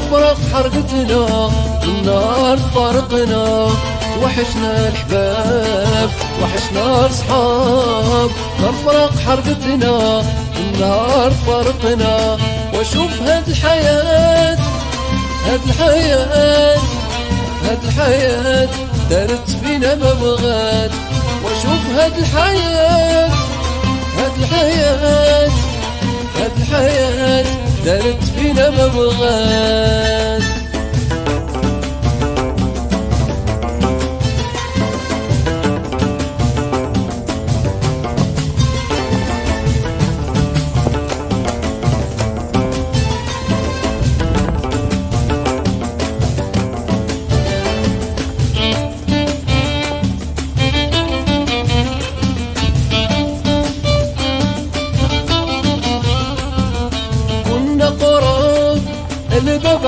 نفرق حرقتنا النار تفارقنا، وحشنا الحباب وحشنا الصحاب، نفرق حرقتنا النار تفارقنا. واشوف هاد الحياة هاد الحياة هاد الحياة دارت فينا ما بغات، واشوف هاد الحياة هاد الحياة هاد الحياة دارت فينا ما بغات.